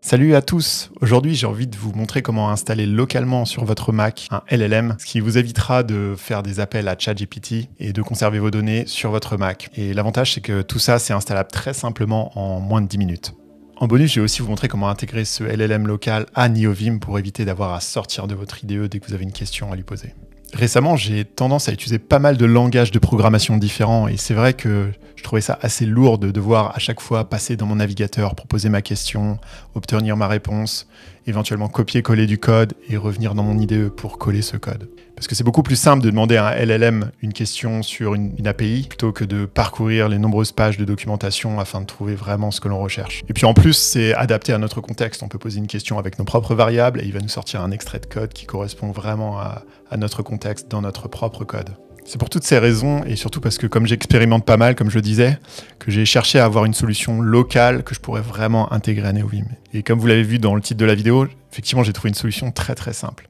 Salut à tous! Aujourd'hui, j'ai envie de vous montrer comment installer localement sur votre Mac un LLM, ce qui vous évitera de faire des appels à ChatGPT et de conserver vos données sur votre Mac. Et l'avantage, c'est que tout ça, c'est installable très simplement en moins de 10 minutes. En bonus, je vais aussi vous montrer comment intégrer ce LLM local à NeoVim pour éviter d'avoir à sortir de votre IDE dès que vous avez une question à lui poser. Récemment, j'ai tendance à utiliser pas mal de langages de programmation différents et c'est vrai que je trouvais ça assez lourd de devoir à chaque fois passer dans mon navigateur pour poser ma question, obtenir ma réponse, éventuellement copier-coller du code et revenir dans mon IDE pour coller ce code. Parce que c'est beaucoup plus simple de demander à un LLM une question sur une API plutôt que de parcourir les nombreuses pages de documentation afin de trouver vraiment ce que l'on recherche. Et puis en plus, c'est adapté à notre contexte. On peut poser une question avec nos propres variables et il va nous sortir un extrait de code qui correspond vraiment à notre contexte dans notre propre code. C'est pour toutes ces raisons, et surtout parce que comme j'expérimente pas mal, comme je le disais, que j'ai cherché à avoir une solution locale que je pourrais vraiment intégrer à NeoVim. Et comme vous l'avez vu dans le titre de la vidéo, effectivement j'ai trouvé une solution très simple.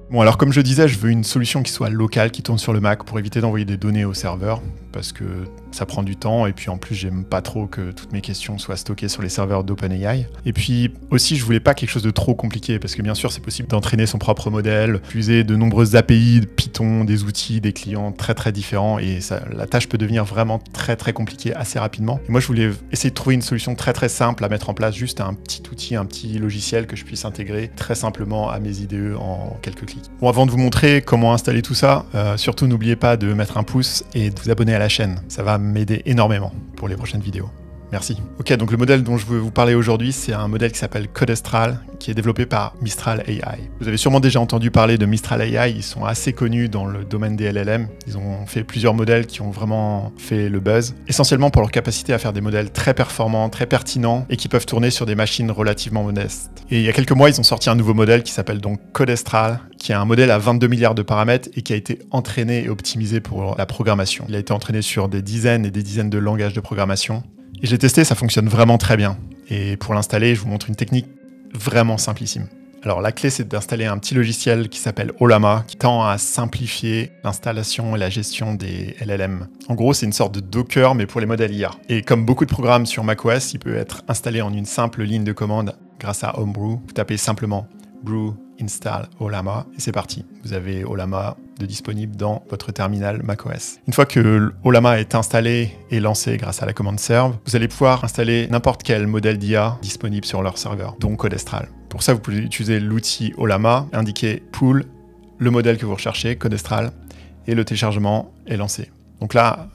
Bon, alors comme je disais, je veux une solution qui soit locale, qui tourne sur le Mac pour éviter d'envoyer des données au serveur, parce que ça prend du temps, et puis en plus, j'aime pas trop que toutes mes questions soient stockées sur les serveurs d'OpenAI. Et puis aussi, je voulais pas quelque chose de trop compliqué, parce que bien sûr, c'est possible d'entraîner son propre modèle, utiliser de nombreuses API, de Python, des outils, des clients très différents, et ça, la tâche peut devenir vraiment très compliquée assez rapidement. Et moi, je voulais essayer de trouver une solution très simple à mettre en place, juste un petit outil, un petit logiciel que je puisse intégrer très simplement à mes IDE en quelques clics. Bon, avant de vous montrer comment installer tout ça, surtout n'oubliez pas de mettre un pouce et de vous abonner à la chaîne. Ça va m'aider énormément pour les prochaines vidéos. Merci. Ok, donc le modèle dont je veux vous parler aujourd'hui, c'est un modèle qui s'appelle Codestral, qui est développé par Mistral AI. Vous avez sûrement déjà entendu parler de Mistral AI, ils sont assez connus dans le domaine des LLM. Ils ont fait plusieurs modèles qui ont vraiment fait le buzz, essentiellement pour leur capacité à faire des modèles très performants, très pertinents, et qui peuvent tourner sur des machines relativement modestes. Et il y a quelques mois, ils ont sorti un nouveau modèle qui s'appelle donc Codestral, qui est un modèle à 22 milliards de paramètres et qui a été entraîné et optimisé pour la programmation. Il a été entraîné sur des dizaines et des dizaines de langages de programmation. Et j'ai testé, ça fonctionne vraiment très bien. Et pour l'installer, je vous montre une technique vraiment simplissime. Alors la clé, c'est d'installer un petit logiciel qui s'appelle Ollama, qui tend à simplifier l'installation et la gestion des LLM. En gros, c'est une sorte de Docker, mais pour les modèles IA. Et comme beaucoup de programmes sur macOS, il peut être installé en une simple ligne de commande grâce à Homebrew. Vous tapez simplement brew install Ollama et c'est parti. Vous avez Ollama de disponible dans votre terminal macOS. Une fois que Ollama est installé et lancé grâce à la commande serve, vous allez pouvoir installer n'importe quel modèle d'IA disponible sur leur serveur, donc Codestral. Pour ça, vous pouvez utiliser l'outil Ollama, indiquer pool, le modèle que vous recherchez, Codestral, et le téléchargement est lancé. Donc là,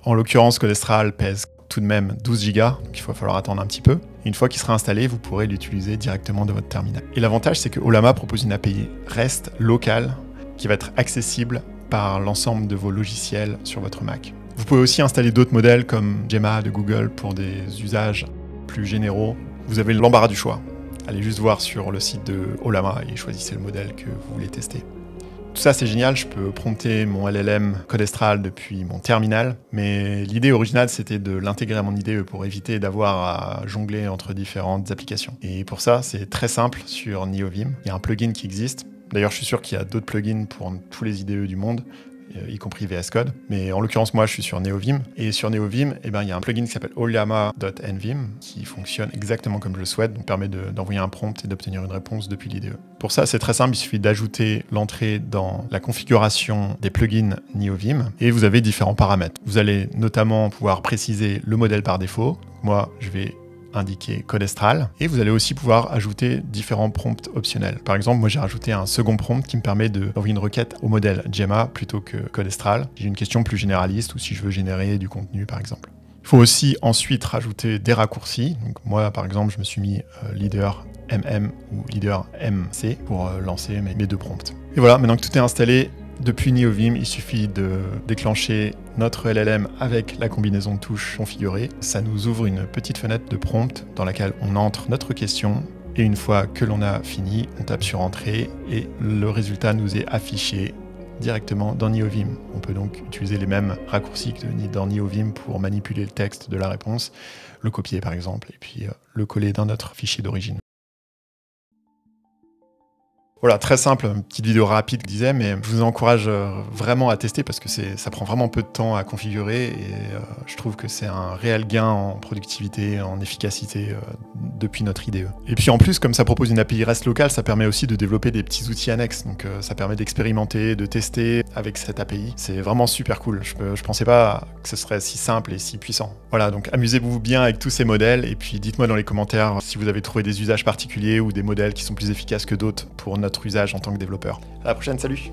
en l'occurrence, Codestral pèse tout de même 12 Go, donc il va falloir attendre un petit peu. Et une fois qu'il sera installé, vous pourrez l'utiliser directement de votre terminal. Et l'avantage, c'est que Ollama propose une API REST locale qui va être accessible par l'ensemble de vos logiciels sur votre Mac. Vous pouvez aussi installer d'autres modèles comme Gemma de Google pour des usages plus généraux. Vous avez l'embarras du choix. Allez juste voir sur le site de Ollama et choisissez le modèle que vous voulez tester. Tout ça, c'est génial, je peux prompter mon LLM Codestral depuis mon terminal, mais l'idée originale, c'était de l'intégrer à mon IDE pour éviter d'avoir à jongler entre différentes applications. Et pour ça, c'est très simple sur NeoVim. Il y a un plugin qui existe. D'ailleurs, je suis sûr qu'il y a d'autres plugins pour tous les IDE du monde, y compris VS Code. Mais en l'occurrence, moi, je suis sur NeoVim. Et sur NeoVim, il y a un plugin qui s'appelle ollama.nvim qui fonctionne exactement comme je le souhaite, donc permet d'envoyer un prompt et d'obtenir une réponse depuis l'IDE. Pour ça, c'est très simple, il suffit d'ajouter l'entrée dans la configuration des plugins NeoVim et vous avez différents paramètres. Vous allez notamment pouvoir préciser le modèle par défaut. Moi, je vais indiquer Codestral et vous allez aussi pouvoir ajouter différents prompts optionnels. Par exemple, moi j'ai rajouté un second prompt qui me permet d'envoyer une requête au modèle Gemma plutôt que Codestral. J'ai une question plus généraliste ou si je veux générer du contenu par exemple. Il faut aussi ensuite rajouter des raccourcis. Donc moi par exemple, je me suis mis leader MM ou leader MC pour lancer mes deux prompts. Et voilà, maintenant que tout est installé, depuis NeoVim, il suffit de déclencher notre LLM avec la combinaison de touches configurée. Ça nous ouvre une petite fenêtre de prompt dans laquelle on entre notre question et une fois que l'on a fini, on tape sur Entrée et le résultat nous est affiché directement dans NeoVim. On peut donc utiliser les mêmes raccourcis que dans NeoVim pour manipuler le texte de la réponse, le copier par exemple et puis le coller dans notre fichier d'origine. Voilà, très simple, une petite vidéo rapide, je disais, mais je vous encourage vraiment à tester parce que ça prend vraiment peu de temps à configurer et je trouve que c'est un réel gain en productivité, en efficacité depuis notre IDE. Et puis en plus, comme ça propose une API REST locale, ça permet aussi de développer des petits outils annexes. Donc ça permet d'expérimenter, de tester avec cette API. C'est vraiment super cool. Je pensais pas que ce serait si simple et si puissant. Voilà, donc amusez-vous bien avec tous ces modèles et puis dites-moi dans les commentaires si vous avez trouvé des usages particuliers ou des modèles qui sont plus efficaces que d'autres pour notre usage en tant que développeur. À la prochaine, salut!